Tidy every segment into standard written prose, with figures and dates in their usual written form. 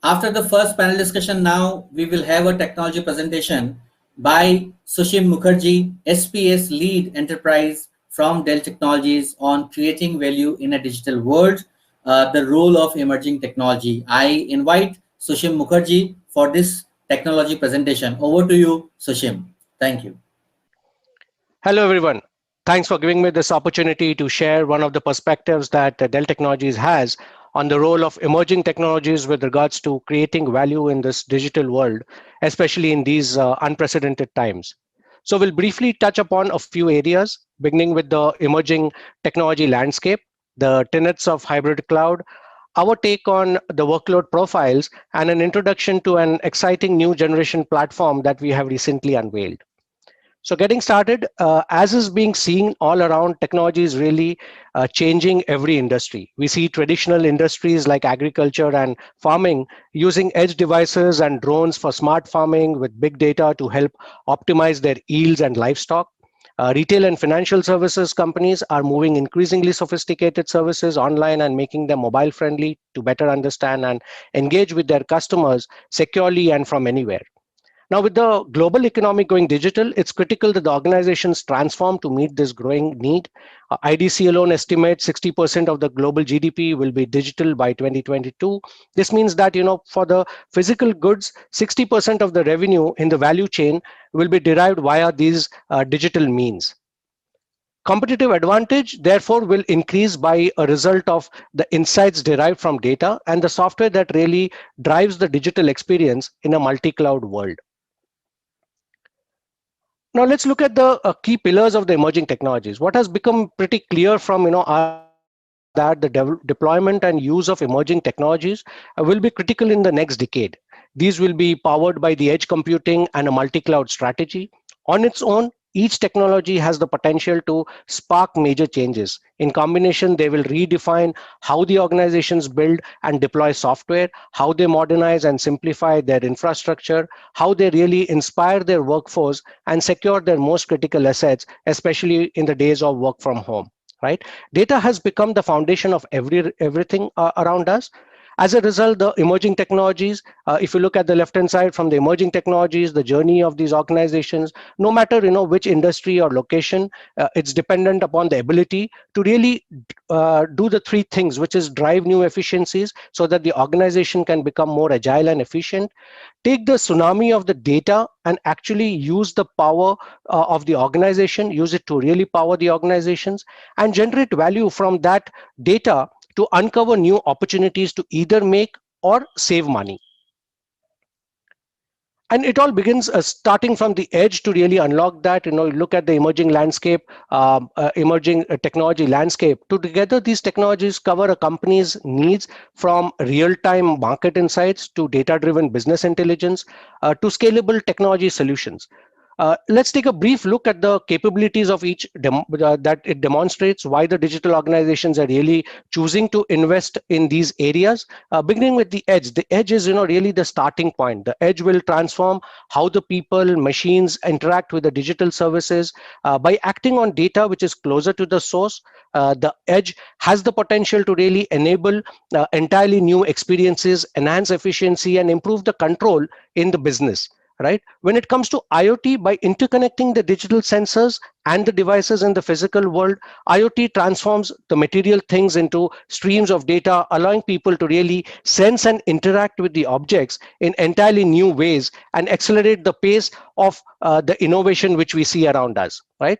After the first panel discussion, now we will have a technology presentation by Sushim Mukerjee, SPS Lead Enterprise from Dell Technologies on creating value in a digital world, the role of emerging technology. I invite Sushim Mukerjee for this technology presentation. Over to you, Sushim. Thank you. Hello, everyone. Thanks for giving me this opportunity to share one of the perspectives that Dell Technologies has on the role of emerging technologies with regards to creating value in this digital world, especially in these unprecedented times. So we'll briefly touch upon a few areas, beginning with the emerging technology landscape, the tenets of hybrid cloud, our take on the workload profiles, and an introduction to an exciting new generation platform that we have recently unveiled. So getting started, as is being seen all around, technology is really changing every industry. We see traditional industries like agriculture and farming using edge devices and drones for smart farming with big data to help optimize their yields and livestock. Retail and financial services companies are moving increasingly sophisticated services online and making them mobile friendly to better understand and engage with their customers securely and from anywhere. Now, with the global economy going digital, it's critical that the organizations transform to meet this growing need. IDC alone estimates 60% of the global GDP will be digital by 2022. This means that, for the physical goods, 60% of the revenue in the value chain will be derived via these digital means. Competitive advantage, therefore, will increase by a result of the insights derived from data and the software that really drives the digital experience in a multi-cloud world. Now let's look at the key pillars of the emerging technologies. What has become pretty clear from our discussions is that the deployment and use of emerging technologies will be critical in the next decade. These will be powered by the edge computing and a multi-cloud strategy. On its own, each technology has the potential to spark major changes. In combination, they will redefine how the organizations build and deploy software, how they modernize and simplify their infrastructure, how they really inspire their workforce and secure their most critical assets, especially in the days of work from home. Right? Data has become the foundation of everything around us. As a result, the emerging technologies, if you look at the left-hand side from the emerging technologies, the journey of these organizations, no matter which industry or location, it's dependent upon the ability to really do the three things, which is drive new efficiencies so that the organization can become more agile and efficient, take the tsunami of the data and actually use the power of the organization, use it to really power the organizations, and generate value from that data to uncover new opportunities to either make or save money. And it all begins starting from the edge to really unlock that. Look at the emerging landscape, emerging technology landscape. Together, these technologies cover a company's needs from real-time market insights to data-driven business intelligence to scalable technology solutions. Let's take a brief look at the capabilities of each that it demonstrates why the digital organizations are really choosing to invest in these areas. Beginning with the edge. The edge is really the starting point. The edge will transform how the people, machines interact with the digital services by acting on data which is closer to the source. The edge has the potential to really enable entirely new experiences, enhance efficiency, and improve the control in the business. Right? When it comes to IoT, by interconnecting the digital sensors and the devices in the physical world, IoT transforms the material things into streams of data, allowing people to really sense and interact with the objects in entirely new ways and accelerate the pace of the innovation which we see around us. Right?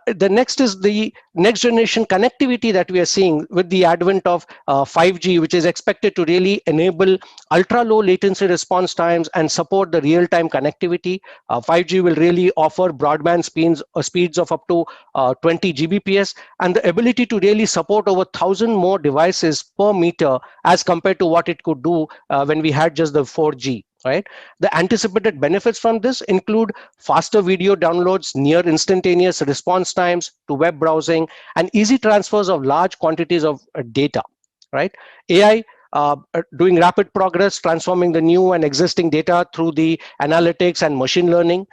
The next is the next generation connectivity that we are seeing with the advent of 5G, which is expected to really enable ultra low latency response times and support the real time connectivity. 5G will really offer broadband speeds of up to 20 Gbps and the ability to really support over 1,000 more devices per meter as compared to what it could do when we had just the 4G. Right? The anticipated benefits from this include faster video downloads, near instantaneous response times to web browsing, and easy transfers of large quantities of data. Right? AI doing rapid progress, transforming the new and existing data through the analytics and machine learning.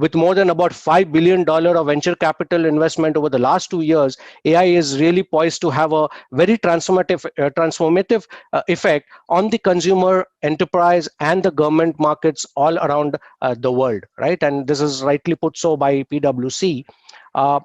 With more than about $5 billion of venture capital investment over the last 2 years, AI is really poised to have a very transformative effect on the consumer, enterprise, and the government markets all around the world, right? And this is rightly put so by PwC. Uh,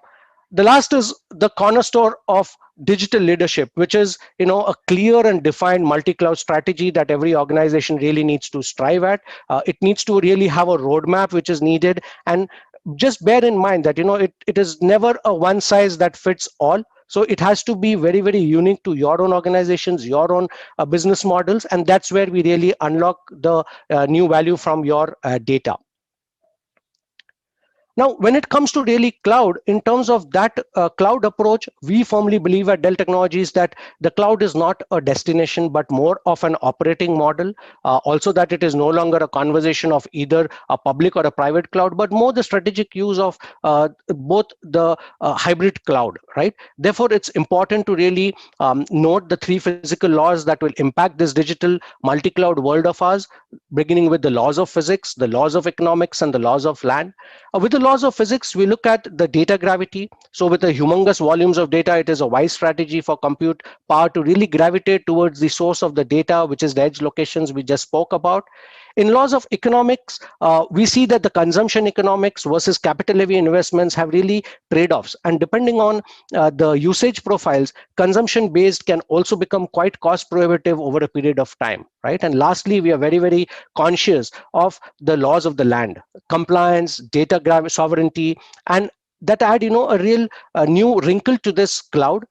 the last is the cornerstone of digital leadership, which is a clear and defined multi-cloud strategy that every organization really needs to strive at. It needs to really have a roadmap which is needed, and just bear in mind that it is never a one size that fits all. So it has to be very, very unique to your own organizations, your own business models, and that's where we really unlock the new value from your data. Now, when it comes to really cloud, in terms of that cloud approach, we firmly believe at Dell Technologies that the cloud is not a destination, but more of an operating model. Also, that it is no longer a conversation of either a public or a private cloud, but more the strategic use of both the hybrid cloud, right? Therefore, it's important to really note the three physical laws that will impact this digital multi-cloud world of ours, beginning with the laws of physics, the laws of economics, and the laws of land. With the laws of physics, we look at the data gravity. So with the humongous volumes of data, it is a wise strategy for compute power to really gravitate towards the source of the data, which is the edge locations we just spoke about. In laws of economics, we see that the consumption economics versus capital heavy investments have really trade-offs. And depending on the usage profiles, consumption based can also become quite cost prohibitive over a period of time, right? And lastly, we are very, very conscious of the laws of the land, compliance, data sovereignty, and that add a real new wrinkle to this cloud.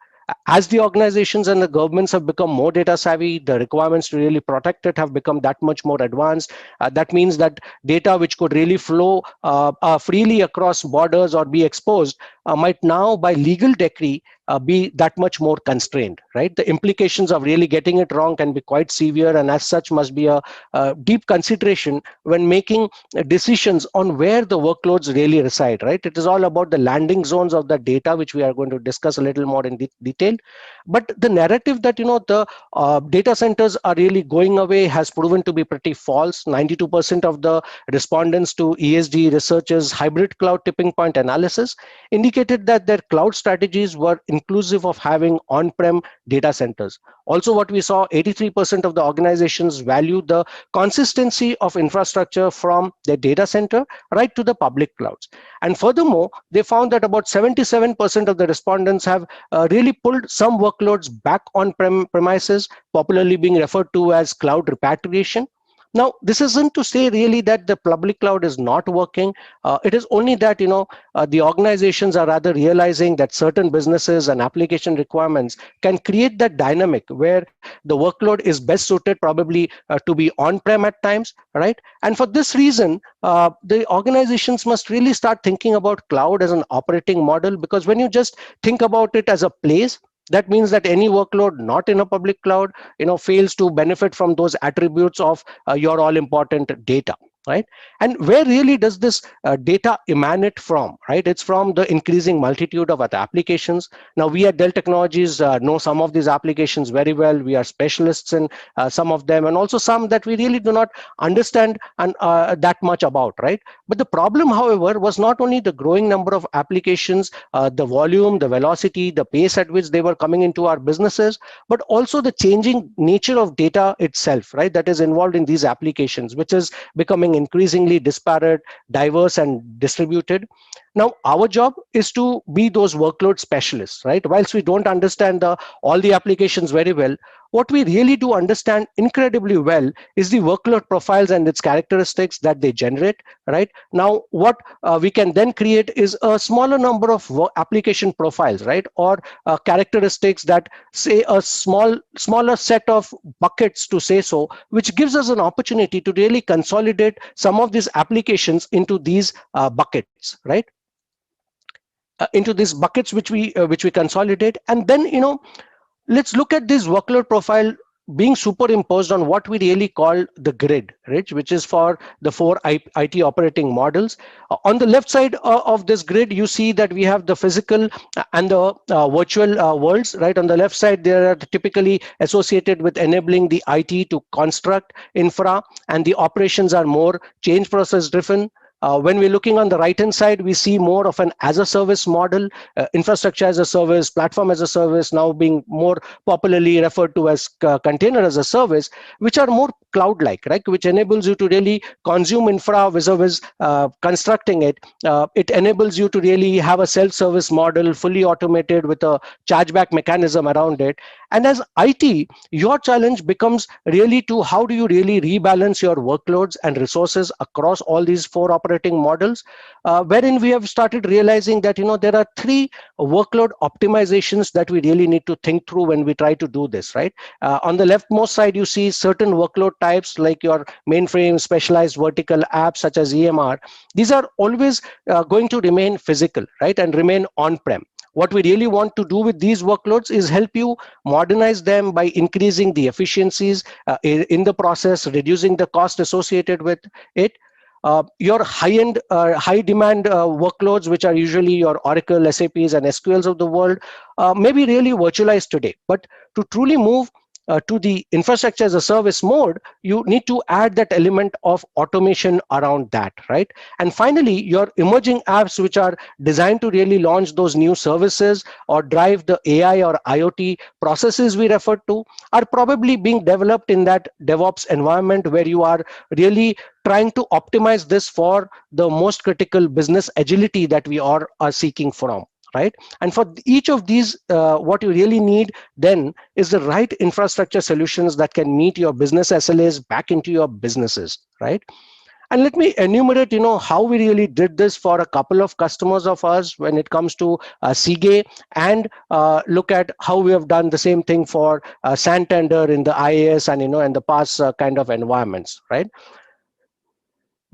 As the organizations and the governments have become more data savvy, the requirements to really protect it have become that much more advanced. That means that data which could really flow freely across borders or be exposed might now, by legal decree, be that much more constrained, right? The implications of really getting it wrong can be quite severe, and as such must be a deep consideration when making decisions on where the workloads really reside, right? It is all about the landing zones of the data, which we are going to discuss a little more in detail. But the narrative that the data centers are really going away has proven to be pretty false. 92% of the respondents to ESG research's hybrid cloud tipping point analysis indicated that their cloud strategies were inclusive of having on-prem data centers. Also, what we saw, 83% of the organizations value the consistency of infrastructure from their data center right to the public clouds. And furthermore, they found that about 77% of the respondents have really pulled some workloads back on premises, popularly being referred to as cloud repatriation. Now, this isn't to say really that the public cloud is not working. It is only that the organizations are rather realizing that certain businesses and application requirements can create that dynamic where the workload is best suited probably to be on-prem at times, right? And for this reason, the organizations must really start thinking about cloud as an operating model, because when you just think about it as a place, that means that any workload not in a public cloud fails to benefit from those attributes of your all important data, right? And where really does this data emanate from, right? It's from the increasing multitude of other applications. Now, we at Dell Technologies know some of these applications very well. We are specialists in some of them, and also some that we really do not understand and that much about, right? But the problem, however, was not only the growing number of applications, the volume, the velocity, the pace at which they were coming into our businesses, but also the changing nature of data itself, right? That is involved in these applications, which is becoming increasingly disparate, diverse, and distributed. Now, our job is to be those workload specialists, right? Whilst we don't understand all the applications very well, what we really do understand incredibly well is the workload profiles and its characteristics that they generate, right? Now, what we can then create is a smaller number of application profiles, right? Or characteristics that say a smaller set of buckets, to say so, which gives us an opportunity to really consolidate some of these applications into these buckets, right? Into these buckets which we consolidate, and then let's look at this workload profile being superimposed on what we really call the grid, right, which is for the four IT operating models. On the left side of this grid, you see that we have the physical and the virtual worlds, right? On the left side, they are typically associated with enabling the IT to construct infra, and the operations are more change process driven. When we're looking on the right hand side, we see more of an as a service model, infrastructure as a service, platform as a service, now being more popularly referred to as container as a service, which are more cloud like, right, which enables you to really consume infra vis-a-vis constructing it. It enables you to really have a self-service model, fully automated with a chargeback mechanism around it. And as IT, your challenge becomes really to how do you really rebalance your workloads and resources across all these four operating models, wherein we have started realizing that there are three workload optimizations that we really need to think through when we try to do this, right? On the leftmost side, you see certain workload types like your mainframe, specialized vertical apps such as EMR. These are always going to remain physical, right, and remain on-prem. What we really want to do with these workloads is help you modernize them by increasing the efficiencies in the process, reducing the cost associated with it. Your high-end, high-demand workloads, which are usually your Oracle, SAPs, and SQLs of the world, may be really virtualized today. But to truly move to the infrastructure as a service mode, you need to add that element of automation around that, right? And finally, your emerging apps, which are designed to really launch those new services or drive the AI or IoT processes we referred to, are probably being developed in that DevOps environment where you are really trying to optimize this for the most critical business agility that we are seeking from, right? And for each of these, what you really need then is the right infrastructure solutions that can meet your business SLAs back into your businesses, right? And let me enumerate, how we really did this for a couple of customers of ours when it comes to Seagate, and look at how we have done the same thing for Santander in the IAS and and the past kind of environments, right?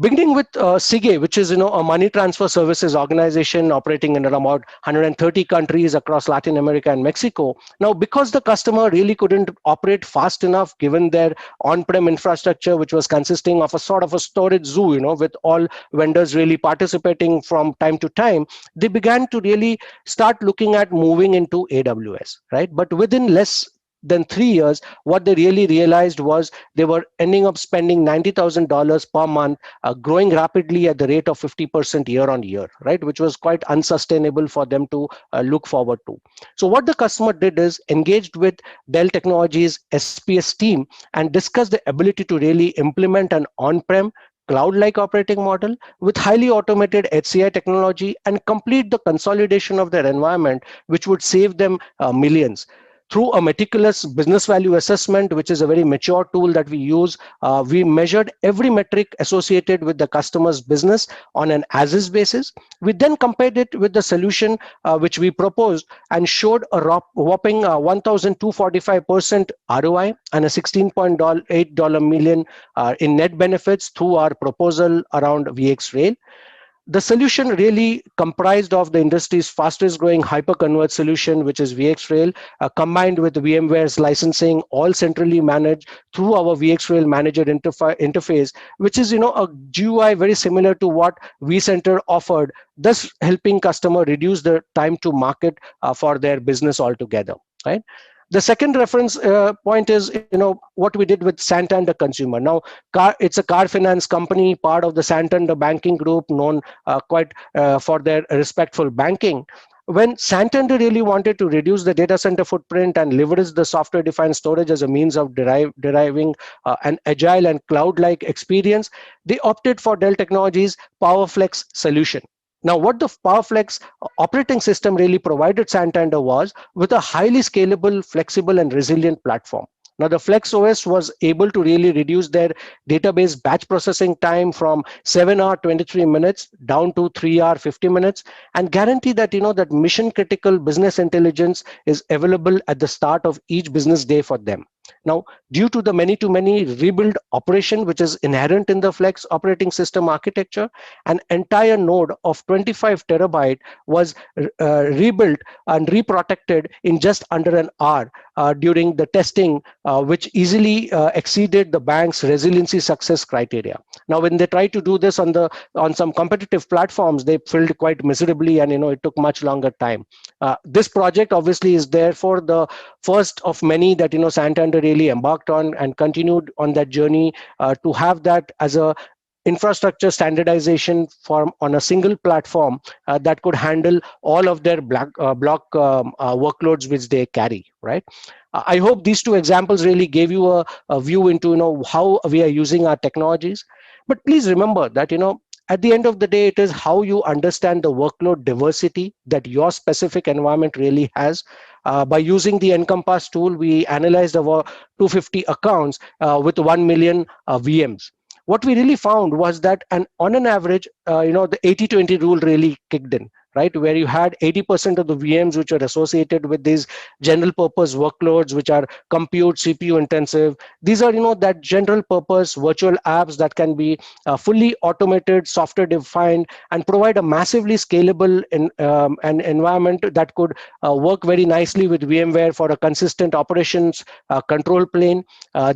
Beginning with Seagate, which is a money transfer services organization operating in around 130 countries across Latin America and Mexico. Now, because the customer really couldn't operate fast enough, given their on-prem infrastructure, which was consisting of a sort of a storage zoo, with all vendors really participating from time to time, they began to really start looking at moving into AWS, right? But within less than 3 years, what they really realized was they were ending up spending $90,000 per month, growing rapidly at the rate of 50% year on year, right? Which was quite unsustainable for them to look forward to. So what the customer did is engaged with Dell Technologies SPS team and discussed the ability to really implement an on-prem cloud-like operating model with highly automated HCI technology and complete the consolidation of their environment, which would save them millions. Through a meticulous business value assessment, which is a very mature tool that we use, we measured every metric associated with the customer's business on an as-is basis. We then compared it with the solution which we proposed and showed a whopping 1,245% ROI and a $16.8 million in net benefits through our proposal around VxRail. The solution really comprised of the industry's fastest growing hyperconverged solution, which is VxRail, combined with VMware's licensing, all centrally managed through our VxRail manager interface, which is a GUI very similar to what vCenter offered, thus helping customer reduce the time to market for their business altogether, right? The second reference point is, what we did with Santander Consumer. Now, it's a car finance company, part of the Santander banking group, known quite for their respectful banking. When Santander really wanted to reduce the data center footprint and leverage the software-defined storage as a means of deriving an agile and cloud-like experience, they opted for Dell Technologies' PowerFlex solution. Now, what the PowerFlex operating system really provided Santander was with a highly scalable, flexible, and resilient platform. Now, the Flex OS was able to really reduce their database batch processing time from 7 hour 23 minutes down to 3 hour 50 minutes, and guarantee that that mission critical business intelligence is available at the start of each business day for them. Now, due to the many-to-many rebuild operation, which is inherent in the Flex operating system architecture, an entire node of 25 terabyte was rebuilt and reprotected in just under an hour during the testing, which easily exceeded the bank's resiliency success criteria. Now, when they tried to do this on some competitive platforms, they failed quite miserably, and it took much longer time. This project obviously is therefore the first of many that Santander really embarked on and continued on that journey to have that as a infrastructure standardization form on a single platform that could handle all of their block workloads which they carry, right? I hope these two examples really gave you a view into how we are using our technologies. But please remember that at the end of the day, it is how you understand the workload diversity that your specific environment really has. By using the Encompass tool, we analyzed over 250 accounts with 1 million VMs. What we really found was that, and on an average, the 80-20 rule really kicked in, right? Where you had 80% of the VMs which are associated with these general purpose workloads, which are compute, CPU intensive. These are, that general purpose virtual apps that can be fully automated, software defined, and provide a massively scalable an environment that could work very nicely with VMware for a consistent operations control plane.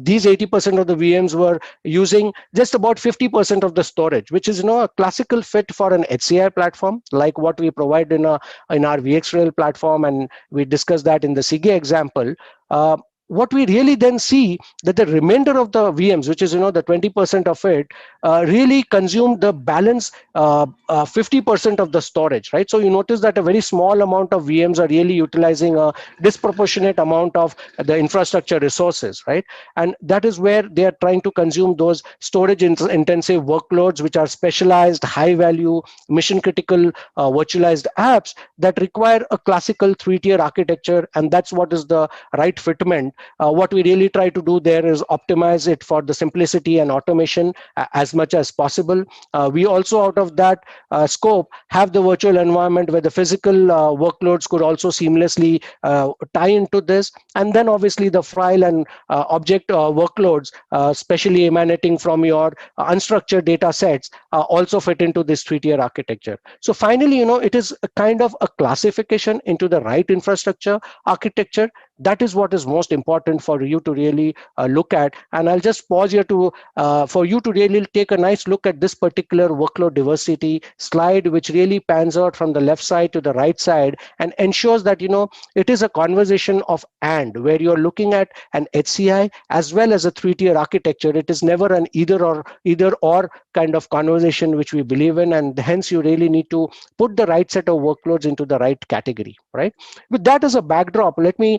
These 80% of the VMs were using just about 50% of the storage, which is a classical fit for an HCI platform like what we provide in our VxRail platform, and we discussed that in the Seagate example. What we really then see that the remainder of the VMs, which is the 20% of it, really consume the balance 50% of the storage, right? So you notice that a very small amount of VMs are really utilizing a disproportionate amount of the infrastructure resources, right? And that is where they are trying to consume those storage intensive workloads, which are specialized, high value, mission critical virtualized apps that require a classical 3-tier architecture, and that's what is the right fitment. What we really try to do there is optimize it for the simplicity and automation as much as possible. We also, out of that scope, have the virtual environment where the physical workloads could also seamlessly tie into this, and then obviously the file and object workloads, especially emanating from your unstructured data sets, also fit into this 3-tier architecture. So finally, it is a kind of a classification into the right infrastructure architecture. That is what is most important for you to really look at. And I'll just pause here to for you to really take a nice look at this particular workload diversity slide, which really pans out from the left side to the right side and ensures that it is a conversation of and, where you're looking at an HCI as well as a 3-tier architecture. It is never an either or kind of conversation which we believe in, and hence you really need to put the right set of workloads into the right category, right? With that as a backdrop, let me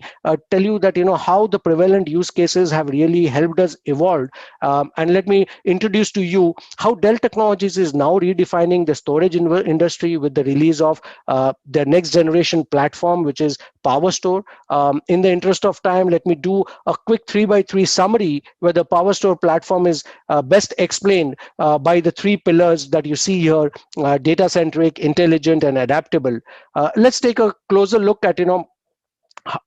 tell you that how the prevalent use cases have really helped us evolve, and let me introduce to you how Dell Technologies is now redefining the storage industry with the release of their next generation platform, which is PowerStore. In the interest of time, let me do a quick 3x3 summary where the PowerStore platform is best explained by the 3 pillars that you see here: data centric, intelligent, and adaptable. Let's take a closer look at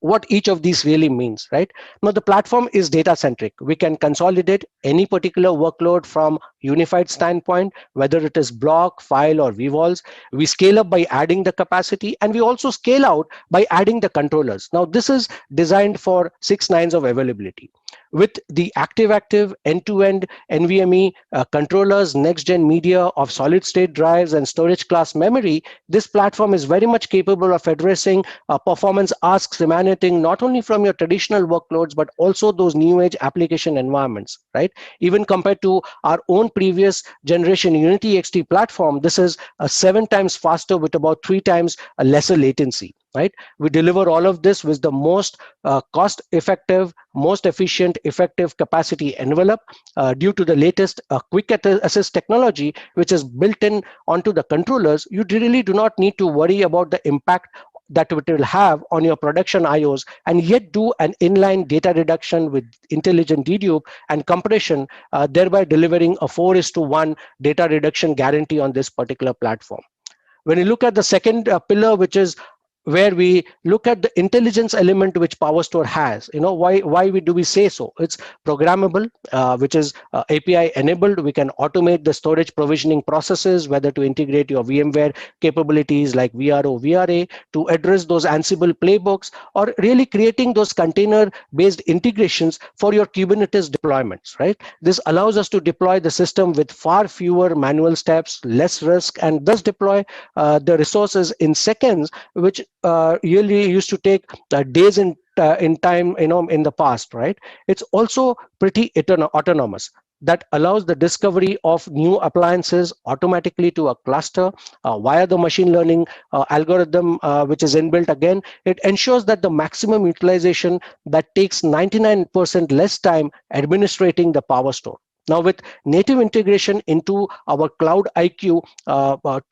what each of these really means, right? Now, the platform is data centric. We can consolidate any particular workload from unified standpoint, whether it is block, file, or vvols. We scale up by adding the capacity, and we also scale out by adding the controllers. Now, this is designed for 6 nines of availability. With the active end-to-end NVMe controllers, next-gen media of solid-state drives, and storage class memory, this platform is very much capable of addressing performance asks emanating not only from your traditional workloads, but also those new age application environments, right? Even compared to our own previous generation Unity XT platform, this is 7 times faster with about 3 times lesser latency, right? We deliver all of this with the most cost effective, most efficient, effective capacity envelope due to the latest quick assist technology, which is built in onto the controllers. You really do not need to worry about the impact that it will have on your production IOs, and yet do an inline data reduction with intelligent dedupe and compression, thereby delivering a 4:1 data reduction guarantee on this particular platform. When you look at the second pillar, which is where we look at the intelligence element which PowerStore has. Why do we say so? It's programmable, which is API enabled. We can automate the storage provisioning processes, whether to integrate your VMware capabilities like VRO, VRA, to address those Ansible playbooks, or really creating those container based integrations for your Kubernetes deployments, right? This allows us to deploy the system with far fewer manual steps, less risk, and thus deploy the resources in seconds, which really used to take days in time, in the past, right? It's also pretty autonomous. That allows the discovery of new appliances automatically to a cluster via the machine learning algorithm, which is inbuilt. Again, it ensures that the maximum utilization that takes 99% less time administrating the power store. Now, with native integration into our Cloud IQ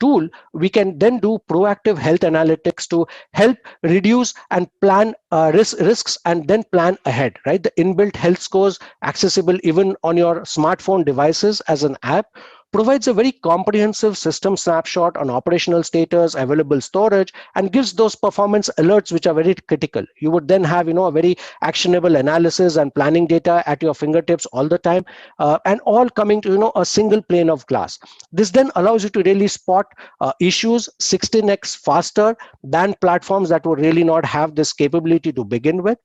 tool, we can then do proactive health analytics to help reduce and plan risks, and then plan ahead, right? The inbuilt health scores, accessible even on your smartphone devices as an app, provides a very comprehensive system snapshot on operational status, available storage, and gives those performance alerts which are very critical. You would then have, a very actionable analysis and planning data at your fingertips all the time, and all coming to, a single pane of glass. This then allows you to really spot issues 16x faster than platforms that would really not have this capability to begin with.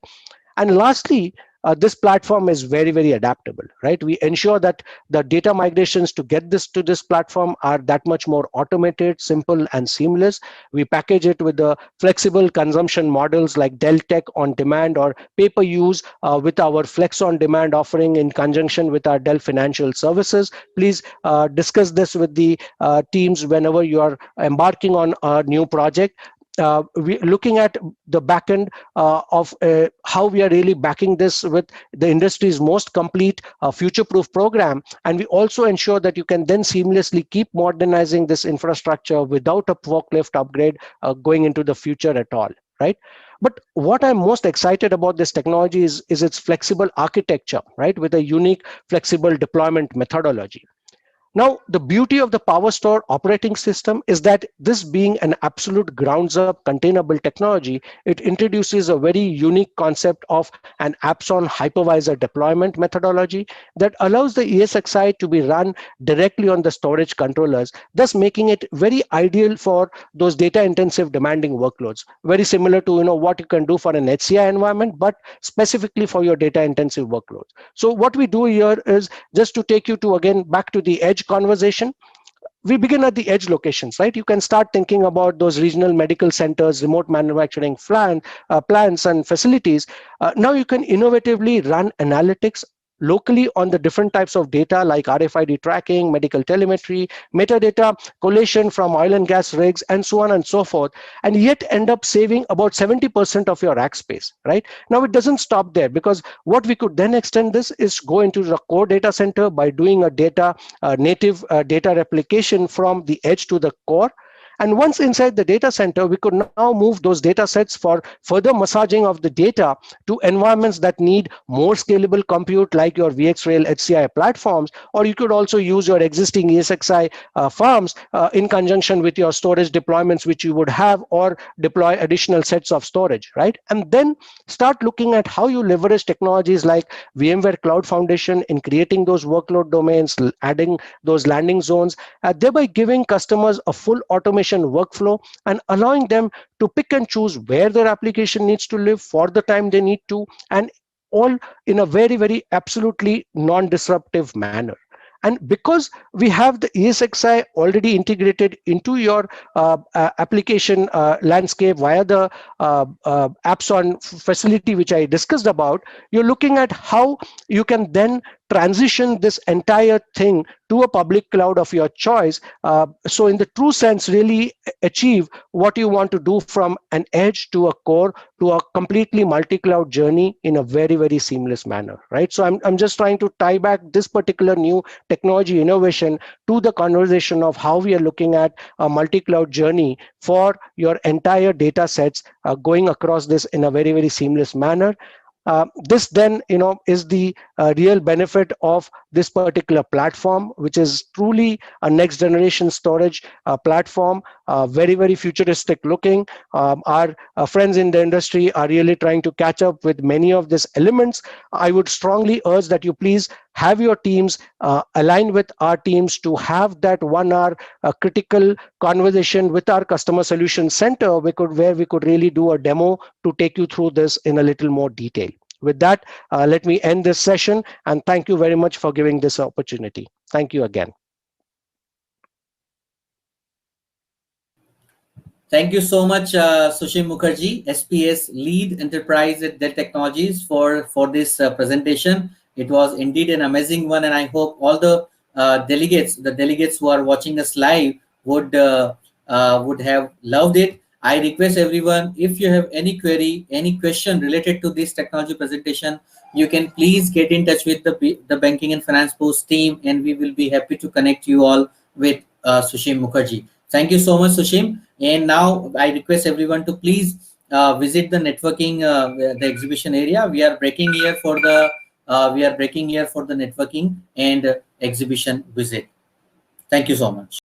And lastly, this platform is very, very adaptable, right? We ensure that the data migrations to get this to this platform are that much more automated, simple, and seamless. We package it with the flexible consumption models like Dell Tech on Demand or pay-per-use with our Flex on Demand offering in conjunction with our Dell Financial Services. Please discuss this with the teams whenever you are embarking on a new project. We looking at the backend of how we are really backing this with the industry's most complete future-proof program, and we also ensure that you can then seamlessly keep modernizing this infrastructure without a forklift upgrade going into the future at all, right? But what I'm most excited about this technology is its flexible architecture, right, with a unique flexible deployment methodology. Now, the beauty of the PowerStore operating system is that this being an absolute grounds up containable technology, it introduces a very unique concept of an apps on hypervisor deployment methodology that allows the ESXi to be run directly on the storage controllers, thus making it very ideal for those data intensive demanding workloads. Very similar to, what you can do for an HCI environment, but specifically for your data intensive workloads. So what we do here is just to take you to, again, back to the edge conversation. We begin at the edge locations, right? You can start thinking about those regional medical centers, remote manufacturing plants and facilities. Now you can innovatively run analytics locally on the different types of data like RFID tracking, medical telemetry, metadata collation from oil and gas rigs, and so on and so forth, and yet end up saving about 70% of your rack space, right? Now it doesn't stop there, because what we could then extend this is go into the core data center by doing a native data replication from the edge to the core. And once inside the data center, we could now move those data sets for further massaging of the data to environments that need more scalable compute like your VxRail HCI platforms, or you could also use your existing ESXi farms in conjunction with your storage deployments, which you would have, or deploy additional sets of storage, right? And then start looking at how you leverage technologies like VMware Cloud Foundation in creating those workload domains, adding those landing zones, thereby giving customers a full automation workflow and allowing them to pick and choose where their application needs to live for the time they need to, and all in a very, very absolutely non-disruptive manner. And because we have the ESXi already integrated into your application landscape via the apps on facility, which I discussed about, you're looking at how you can then transition this entire thing to a public cloud of your choice. So in the true sense, really achieve what you want to do from an edge to a core to a completely multi-cloud journey in a very, very seamless manner, right? So I'm just trying to tie back this particular new technology innovation to the conversation of how we are looking at a multi-cloud journey for your entire data sets going across this in a very, very seamless manner. This then is the real benefit of this particular platform, which is truly a next generation storage platform, very, very futuristic looking. Our friends in the industry are really trying to catch up with many of these elements. I would strongly urge that you please have your teams align with our teams to have that 1 hour critical conversation with our customer solution center, where we could really do a demo to take you through this in a little more detail. With that, let me end this session, and thank you very much for giving this opportunity. Thank you again. Thank you so much, Sushim Mukerjee, SPS Lead Enterprise at Dell Technologies, for this presentation. It was indeed an amazing one, and I hope all the delegates who are watching us live would have loved it. I request everyone, if you have any query, any question related to this technology presentation, you can please get in touch with the Banking and Finance Post team, and we will be happy to connect you all with Sushim Mukerjee. Thank you so much, Sushim. And now I request everyone to please visit the networking, the exhibition area. We are breaking here for the networking and exhibition visit. Thank you so much.